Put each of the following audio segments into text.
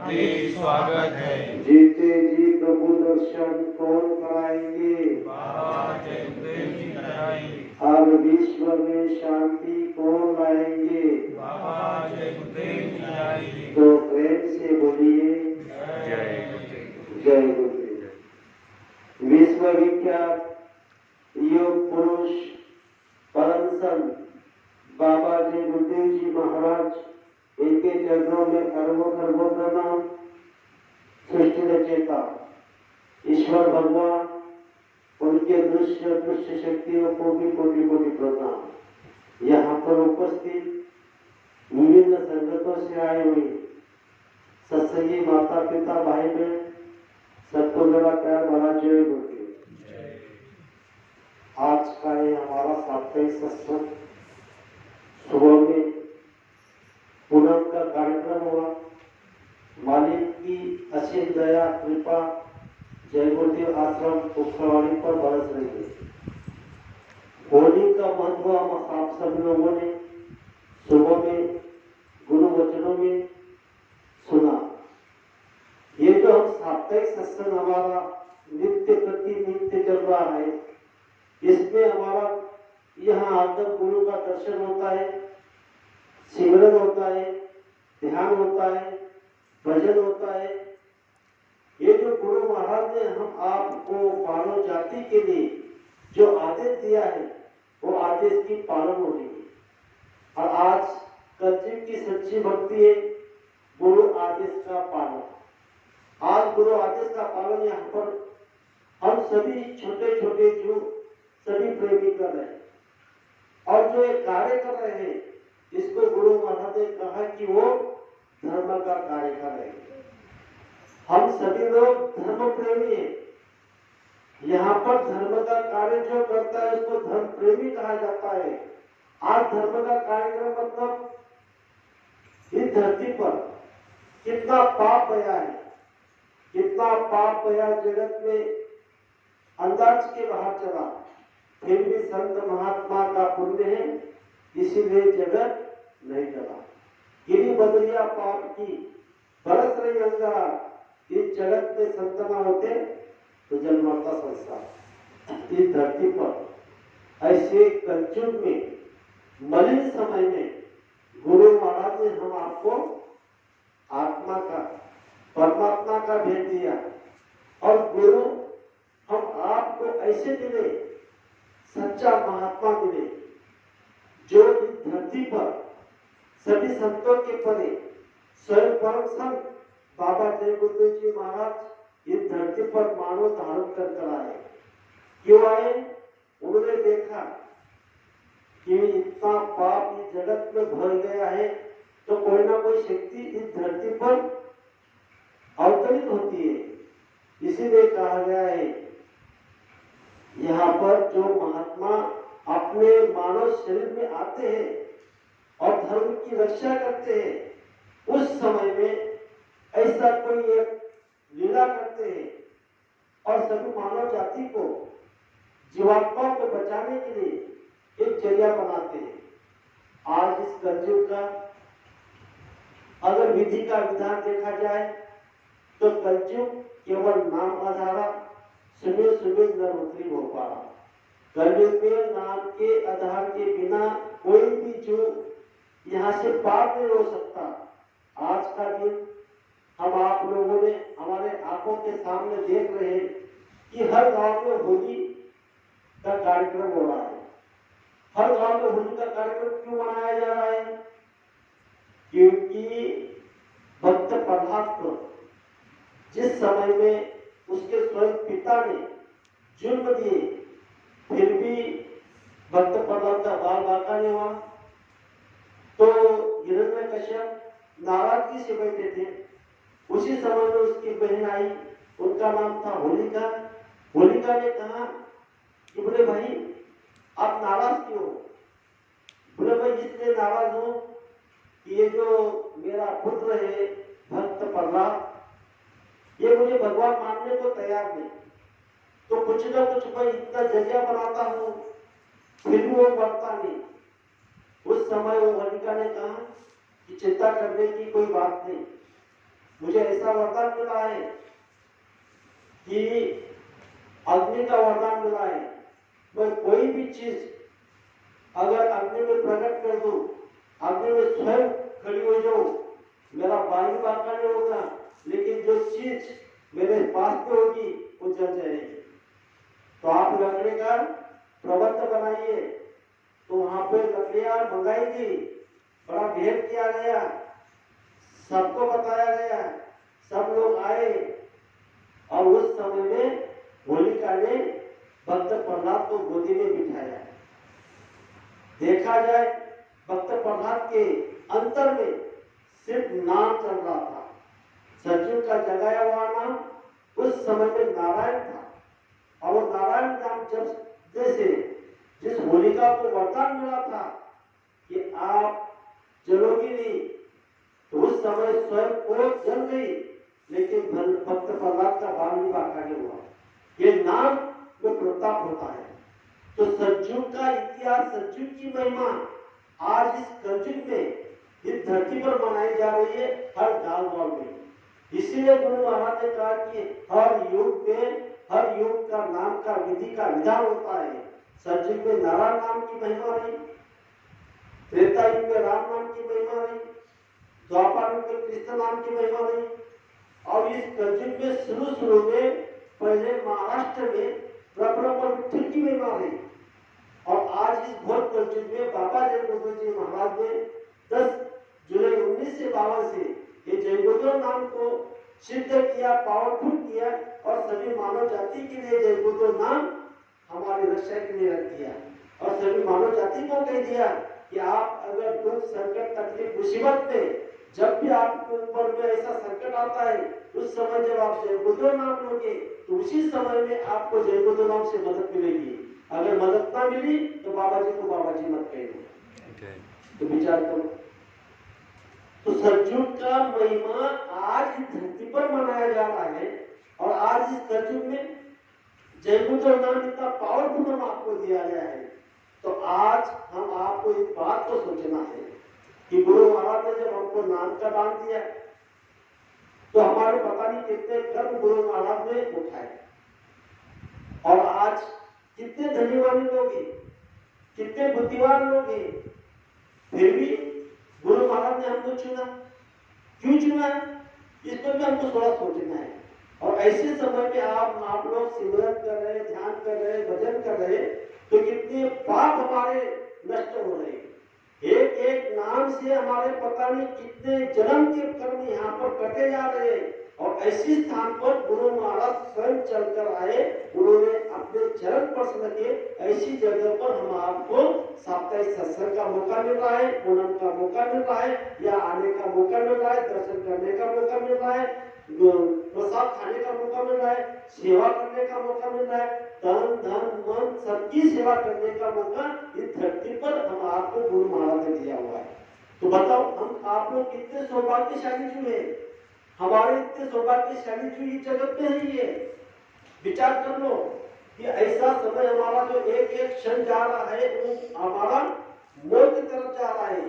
हार्दिक स्वागत है। जीते जी प्रभु दर्शन कौन कराएंगे? बाबा जय गुरुदेव जी कराएंगे। अब विश्व में शांति कौन लाएंगे? बाबा जय गुरुदेव जी लाएंगे। तो प्रेम से बोलिए जय गुरुदेव। जय गुरुदेव। विश्व विख्यात योग पुरुष परम संत बाबा जय गुरुदेव जी महाराज, इनके चरणों में अरबों खरबों प्रणाम। सृष्टि रचयिता ईश्वर भगवान, उनके दृश्य शक्तियों को भी कोटि कोटि प्रणाम। यहाँ पर उपस्थित विभिन्न संगतों से आए हुए सत्संगी माता पिता भाई बहन, सबको मेरा प्यार भरा जय गुरुदेव। आज का ये हमारा साप्ताहिक सत्संग सुबह में पूनम का कार्यक्रम हुआ। मालिक की असीम दया कृपा जय गुरुदेव आश्रम उखड़वाड़ी पर बरस रही है। होली का महत्व हम आप सब लोगों ने सुबह में गुरु वचनों में सुना। ये जो हम साप्ताहिक सत्संग हमारा नित्य प्रति नित्य चल रहा है, इसमें हमारा यहाँ आकर गुरु का दर्शन होता है, सिमरन होता है, ध्यान होता है, भजन होता है। ये जो गुरु महाराज ने हम आपको मानव जाति के लिए जो आदेश दिया है, वो आदेश की पालन हो रही है। और आज कलयुग की सच्ची भक्ति है गुरु आदेश का पालन। आज गुरु आदेश का पालन यहाँ पर हम सभी छोटे छोटे जो सभी प्रेमी कर रहे हैं, और जो एक कार्य कर रहे हैं, इसको गुरु महाराज ने कहा कि वो धर्म का कार्य कर रहे हैं। हम सभी लोग धर्म प्रेमी हैं। यहाँ पर धर्म का कार्य जो करता है उसको धर्म प्रेमी कहा जाता है। आज धर्म का कार्यक्रम मतलब इस धरती पर कितना पाप गया है, कितना पाप गया जगत में अंदाज के बाहर चला, फिर भी संत महात्मा का पुण्य है, इसीलिए जगत नहीं चला। गिरी बदरिया पाप की बरस रही अंगारा, इस जगत में संत न होते तो जल मरता संसार। इस धरती पर ऐसे कलयुग में मलिन समय में गुरु महाराज ने हम आपको आत्मा का परमात्मा का भेद दिया, और गुरु हम आपको ऐसे मिले, सच्चा महात्मा मिले जो इस धरती पर सभी संतों के परे स्वयं परम संत बाबा जय गुरुदेव जी महाराज इस धरती पर मानव धारण कर आए। क्यों आए? उन्होंने देखा कि इतना पाप इस जगत में भर गया है, तो कोई ना कोई शक्ति इस धरती पर अवतरित होती है। इसीलिए कहा गया है यहाँ पर जो महात्मा अपने मानव शरीर में आते हैं और धर्म की रक्षा करते हैं, उस समय में ऐसा कोई एक लीला करते हैं और सभी मानव जाति को, जीवात्मा को बचाने के लिए एक जरिया बनाते हैं। आज इस कलयुग का अगर विधि का विधान देखा जाए तो कलयुग केवल नाम आधारा, सुबह सुबह नर उत्तरी हो पा रहा। कलयुग में नाम के आधार के बिना कोई भी जो यहाँ से पार नहीं हो सकता। आज का दिन हम आप लोगों ने हमारे आंखों के सामने देख रहे हैं कि हर गांव में होली का कार्यक्रम हो रहा है। हर गांव में होली का कार्यक्रम क्यों मनाया जा रहा है? क्योंकि भक्त प्रहलाद को जिस समय में उसके स्वयं पिता ने जुर्म दिए, फिर भी भक्त प्रहलाद का बाल बाका नहीं हुआ, तो हिरण्यकश्यप नाराजगी से बैठे थे। उसी समय में उसकी बहन आई, उनका नाम था होलिका। होलिका ने कहा कि बोले भाई आप नाराज क्यों हो? बोले भाई इसलिए नाराज हूं कि ये जो मेरा पुत्र है भक्त प्रहलाद, ये मुझे भगवान मानने को तैयार नहीं, तो कुछ ना कुछ मैं इतना जरिया बनाता हूं, फिर भी वो बढ़ता नहीं। उस समय वो होलिका ने कहा कि चिंता करने की कोई बात नहीं, मुझे ऐसा वरदान मिला है कि अग्नि का वरदान मिला है। मैं कोई भी चीज अगर अग्नि में प्रकट कर दूं, अग्नि में स्वयं खड़ी हो जाऊं, मेरा बाई बाका नहीं होगा, लेकिन जो चीज मेरे पास में होगी वो जल जाएगी। तो आप लकड़ी का प्रबंध बनाइए। तो वहां पे लकड़ियां मंगाई गई, बड़ा भेद किया गया, सबको बताया गया, सब लोग आए और उस समय में होलिका ने भक्त प्रहलाद को गोदी में बिठाया। देखा जाए भक्त प्रहलाद के अंतर में सिर्फ नाम चल रहा था। सचिव का जगाया हुआ नाम उस समय में नारायण था, और वो नारायण नाम जब जैसे जिस होलिका को वरदान मिला था कि आप जलोगी नहीं, तो उस समय स्वयं को जल गई, लेकिन भक्त प्रहलाद का बाल विवाह कार्य हुआ। ये नाम में प्रताप होता है। तो सज्जु का इतिहास, सज्जु की महिमा आज इस कलयुग में इस धरती पर मनाई जा रही है, हर गांव गांव में। इसीलिए गुरु महाराज ने कहा कि हर युग में हर युग का नाम का विधि का विधान होता है। सज्जु में नारायण नाम की महिमा रही, त्रेता युग में राम नाम की महिमा रही, द्वापर युग में कृष्ण नाम की महिमा रही, और इस कलयुग में शुरू में पहले महाराष्ट्र में प्रभु विठल की महिमा रही, और आज इस घोर कलयुग में बाबा जयगोदर जी महाराज ने 10 जुलाई 1952 से ये जयगोदर नाम को सिद्ध किया, पावरफुल किया, और सभी मानव जाति के लिए जयगोदर नाम हमारी रक्षा के लिए रख दिया, और सभी मानव जाति को कह दिया कि आप अगर दुख संकट तकलीफ मुसीबत में जब भी आपके ऊपर में ऐसा संकट आता है, उस समय जब आप जयगोदर नाम लोगे तो उसी समय में आपको जयगोदर नाम से मदद मिलेगी। अगर मदद ना मिली तो बाबा जी को बाबा जी मत कहना। तो विचार करो। तो सज्जु का महिमा आज इस धरती पर मनाया जा रहा है, और आज इस कलयुग में जयगोदर नाम इतना पावरफुल नाम आपको दिया गया है। तो आज हम आपको इस बात को सोचना है कि गुरु महाराज ने जब हमको नाम का दान दिया, तो हमारे पता नहीं कितने कर्म गुरु महाराज ने उठाए, और आज कितने धन्यवान लोग हैं, कितने बुद्धिमान लोग हैं, फिर भी गुरु महाराज ने हमको चुना। क्यों चुना है, इस पर भी हमको थोड़ा सोचना है। और ऐसे समय में आप लोग सिमरन कर रहे, ध्यान कर रहे, भजन कर रहे, तो कितने पाप हमारे नष्ट हो रहे हैं। एक एक नाम से हमारे पता नहीं कितने जन्म के कर्म यहाँ पर कटे जा रहे हैं, और ऐसी स्थान पर गुरु महाराज स्वयं चलकर आए, उन्होंने अपने चरण स्पर्श लगे। ऐसी जगह पर हम आपको साप्ताहिक सत्संग का मौका मिल रहा है, पूनम का मौका मिल रहा है, या आने का मौका मिल रहा है, दर्शन करने का मौका मिल रहा है, प्रसाद खाने का मौका मिल रहा है, सेवा करने का मौका मिल रहा है, तन धन मन सबकी सेवा करने का मौका इस धरती पर हम आपको गुरु महाराज ने दिया हुआ है। तो बताओ हम आप लोग कितने सौभाग्यशाली जो है, हमारे इतने सौभाग्यशाली जो इस जगत में है। ये विचार कर लो कि ऐसा समय हमारा जो एक एक क्षण जा रहा है वो हमारा मौत की तरफ जा रहा है,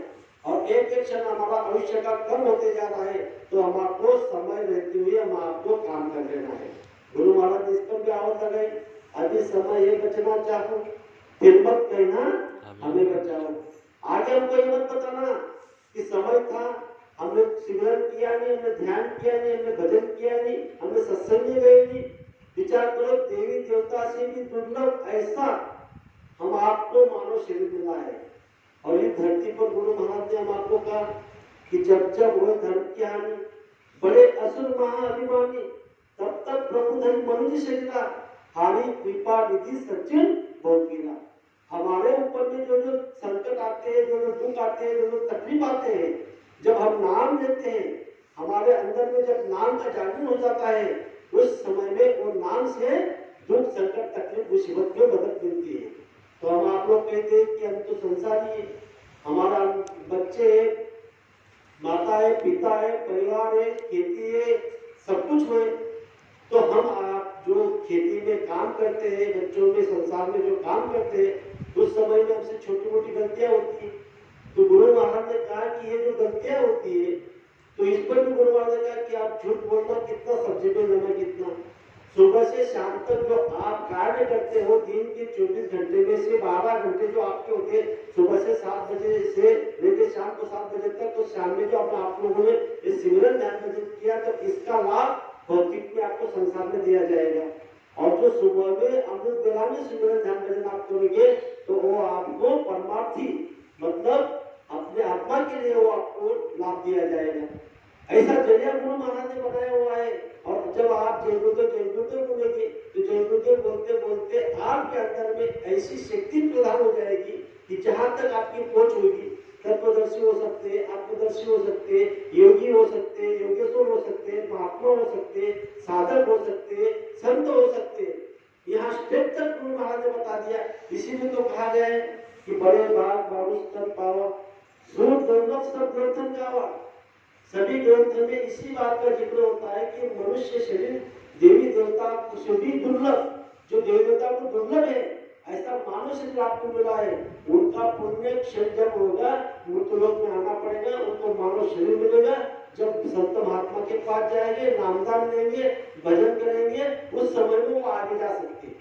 और एक एक क्षण हमारा भविष्य का कम होते जा रहा है। तो हम आपको समय रहते हुए हम आपको काम कर लेना है। गुरु महाराज इस पर भी आवत लगाई, अभी समय ये बचना चाहो, फिर मत कहना हमें बचाओ। आगे हमको ये मत बताना कि समय था, हमने सिमरन किया नहीं, हमने ध्यान किया नहीं, हमने भजन किया नहीं, हमने सत्संग में गए नहीं। विचार करो, देवी देवता से भी दुर्लभ ऐसा हम आपको मानव शरीर मिला है, और इस धरती पर गुरु महाराज ने हम आपको कहा कि जब जब हुए धर्म की हानि, बड़े असुर महाअभिमानी, तब तक प्रभु धन मनुष्य शरीरा, हानि कृपा विधि सचिन भोगीरा। हमारे ऊपर में जो जो संकट आते हैं, जो जो दुख आते हैं, जो जो तकलीफ आते हैं, जब हम नाम लेते हैं, हमारे अंदर में जब नाम का जागरण हो जाता है, उस समय में वो नाम से दुख संकट तकलीफ मुसीबत में मदद मिलती है। तो हम आप लोग कहते हैं कि हम तो संसारी है, हमारा बच्चे है, माता है, पिता है, परिवार है, खेती है, सब कुछ है। तो हम आप जो खेती में काम करते हैं, बच्चों में संसार में जो काम करते हैं, उस समय में हमसे छोटी मोटी गलतियां होती है। तो गुरु महाराज ने कहा कि ये जो गलतियां होती है, तो इस पर भी गुरु महाराज ने कहा कि आप झूठ बोलना कितना सब्जेक्टिव है, कितना सुबह से शाम तक जो आप कार्य करते हो दिन के 24 घंटे में से 12 घंटे जो आपके होते हैं, सुबह से 7 बजे से लेकर शाम को 7 बजे तक, तो शाम में जो अपने आप लोगों ने इस सिमरन ध्यान भजन किया, तो इसका लाभ भौतिक में आपको संसार में दिया जाएगा। और जो सुबह में अमृत बेला में सिमरन ध्यान भजन आप करोगे तो वो आपको परमार्थी मतलब अपने आत्मा के लिए वो आपको लाभ दिया जाएगा। ऐसा जरिया गुरु महाराज ने बनाया हुआ है। और जब आप जय गुरुदेव बोलेंगे तो जय गुरुदेव बोलते बोलते आपके अंदर में ऐसी शक्ति प्रदान हो जाएगी कि जहां तक आपकी पहुंच होगी, तत्वदर्शी हो सकते, आत्मदर्शी हो सकते, योगी हो सकते, योगेश्वर हो सकते, महात्मा हो सकते, साधक हो सकते, संत हो सकते, यहाँ स्टेप तक गुरु महाराज ने बता दिया। इसीलिए तो कहा गया है कि बड़े भाग बाबू स्तन पावा सूर दुर्लभ सब ग्रंथन गावा। सभी ग्रंथ में इसी बात का जिक्र होता है कि मनुष्य शरीर देवी देवता से भी दुर्लभ, जो देवी देवता को दुर्लभ है ऐसा मानव शरीर आपको मिला है। उनका पुण्य क्षण जब होगा मृत्युलोक में आना पड़ेगा, उनको मानव शरीर मिलेगा। जब संत महात्मा के पास जाएंगे, नामदान लेंगे, भजन करेंगे, उस समय में वो आगे जा सकते हैं।